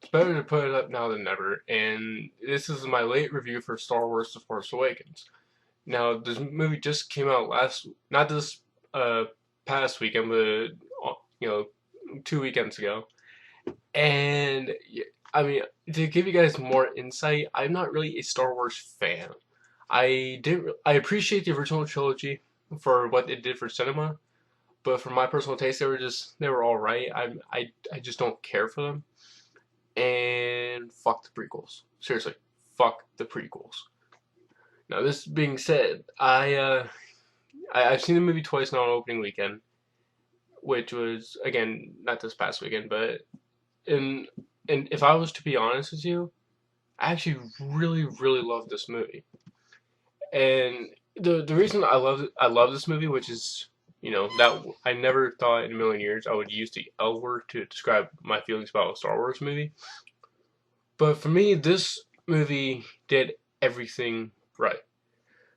it's better to put it up now than never. And this is my late review for Star Wars: The Force Awakens. Now, this movie just came out not this uh past weekend, but you know, 2 weekends ago. And I mean, to give you guys more insight, I'm not really a Star Wars fan. I appreciate the original trilogy for what it did for cinema, but for my personal taste, they were all right. I just don't care for them. And fuck the prequels. Seriously, fuck the prequels. Now, this being said, I've seen the movie twice now on opening weekend, which was again not this past weekend, but in and if I was to be honest with you, I actually really love this movie. And the reason I love this movie, which is that I never thought in a million years I would use the L word to describe my feelings about a Star Wars movie. But for me, this movie did everything right.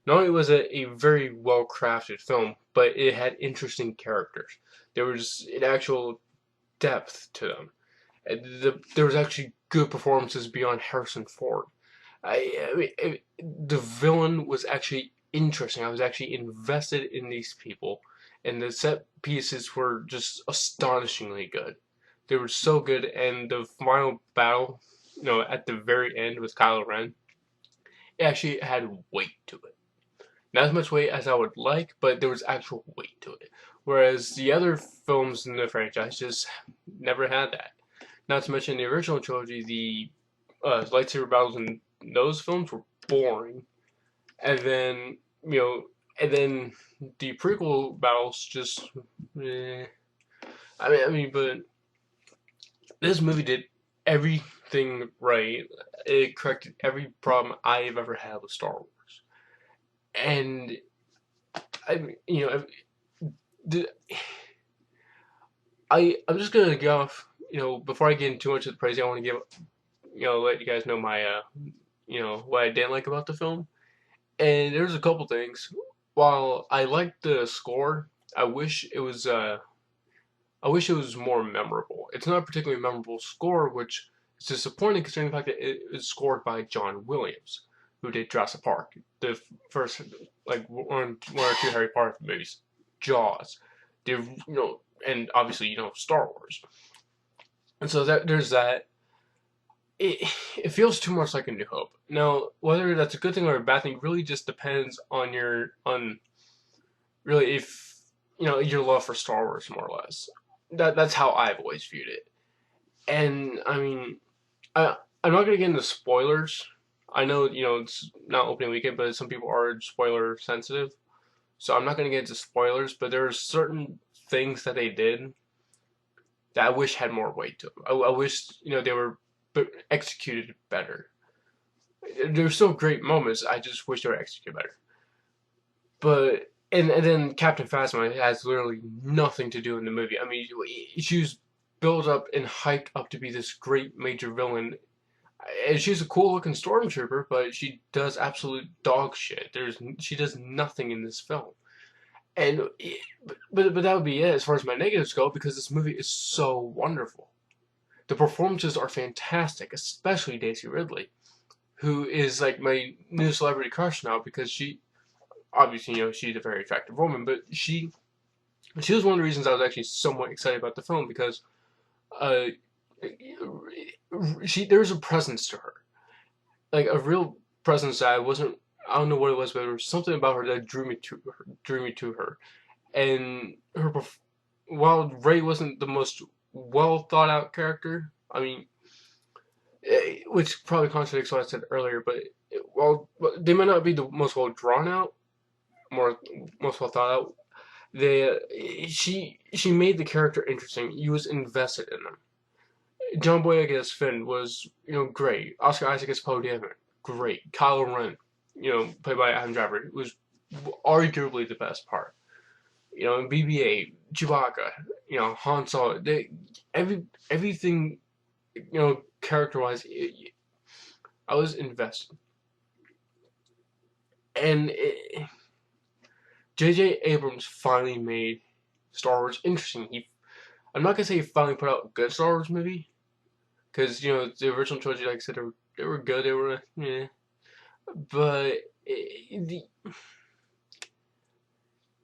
Not only was it a very well crafted film, but it had interesting characters. There was an actual depth to them. There was actually good performances beyond Harrison Ford. The villain was actually interesting. I was actually invested in these people, and the set pieces were just astonishingly good. They were so good, and the final battle, at the very end with Kylo Ren, it actually had weight to it. Not as much weight as I would like, but there was actual weight to it. Whereas the other films in the franchise just never had that. Not to mention the original trilogy, the lightsaber battles in those films were boring, and then you know, and then the prequel battles just. Eh. But this movie did everything right. It corrected every problem I've ever had with Star Wars, and I, you know, the, I'm just gonna go off. Before I get into too much of the praise, I want to give let you guys know my what I didn't like about the film. And there's a couple things. While I liked the score, I wish it was I wish it was more memorable. It's not a particularly memorable score, which is disappointing considering the fact that it was scored by John Williams, who did Jurassic Park, the first like one or two Harry Potter movies, Jaws, the and obviously Star Wars. And so there's that. It it feels too much like A New Hope. Now, whether that's a good thing or a bad thing really just depends on really if your love for Star Wars more or less. That's how I've always viewed it. And I mean, I I'm not gonna get into spoilers. I know it's not opening weekend, but some people are spoiler sensitive, so I'm not gonna get into spoilers. But there are certain things that they did that I wish had more weight to them. I wish they were executed better. There's still great moments. I just wish they were executed better. But and then Captain Phasma has literally nothing to do in the movie. I mean, she was built up and hyped up to be this great major villain, and she's a cool looking stormtrooper, but she does absolute dog shit. She does nothing in this film, and but that would be it as far as my negatives go because this movie is so wonderful. The performances are fantastic, especially Daisy Ridley, who is like my new celebrity crush now because she obviously she's a very attractive woman, but she was one of the reasons I was actually somewhat excited about the film because uh there's a presence to her, like a real presence that I don't know what it was, but there was something about her that drew me to her, and while Ray wasn't the most well thought out character, I mean, which probably contradicts what I said earlier, but while they might not be the most well drawn out, more most well thought out, she made the character interesting. You was invested in them. John Boyega as Finn was great. Oscar Isaac as Poe Dameron, great. Kylo Ren, played by Adam Driver, was arguably the best part. And BB-8, Chewbacca, Han Solo, everything character wise, I was invested. And J.J. Abrams finally made Star Wars interesting. I'm not gonna say he finally put out a good Star Wars movie, because the original trilogy, like I said, they were good. They were yeah, but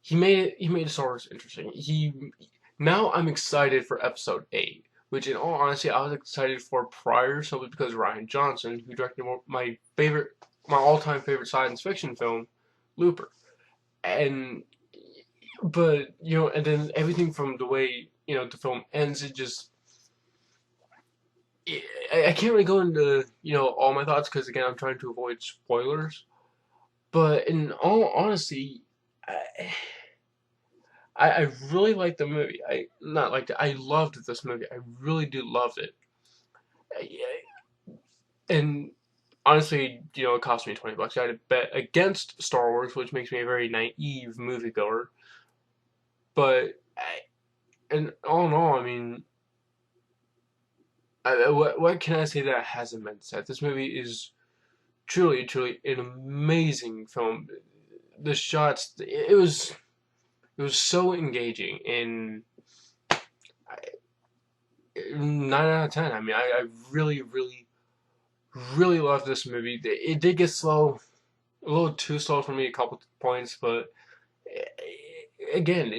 he made Star Wars interesting. Now I'm excited for Episode 8, which in all honesty I was excited for prior, simply because Ryan Johnson, who directed my all-time favorite science fiction film, Looper, and but and then everything from the way the film ends, it just I can't really go into all my thoughts because again I'm trying to avoid spoilers. But in all honesty, I, I really liked the movie. I not liked it. I loved this movie. I really do loved it. And honestly, it cost me $20. I had to bet against Star Wars, which makes me a very naive moviegoer. But and all in all, I mean, what can I say that hasn't been said? This movie is truly, truly an amazing film. The shots, it was so engaging, and 9 out of 10. I mean, I really, really, really love this movie. It did get slow, a little too slow for me, a couple points, but again,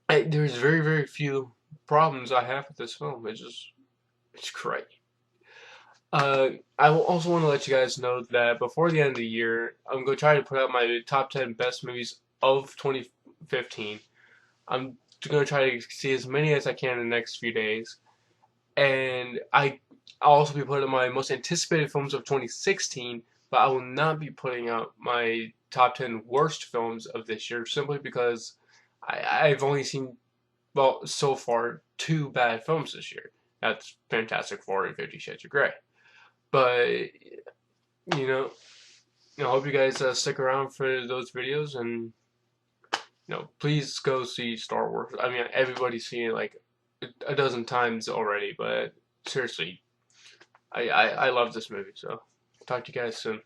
there's very, very few problems I have with this film. It's great. I will also want to let you guys know that before the end of the year, I'm going to try to put out my top 10 best movies of 2015. I'm going to try to see as many as I can in the next few days. And I'll also be putting my most anticipated films of 2016, but I will not be putting out my top 10 worst films of this year simply because I've only seen, well, so far, two bad films this year. That's Fantastic Four and 50 Shades of Grey. But, you know, I hope you guys stick around for those videos and, please go see Star Wars. I mean, everybody's seen it like a dozen times already, but seriously, I love this movie. So, talk to you guys soon.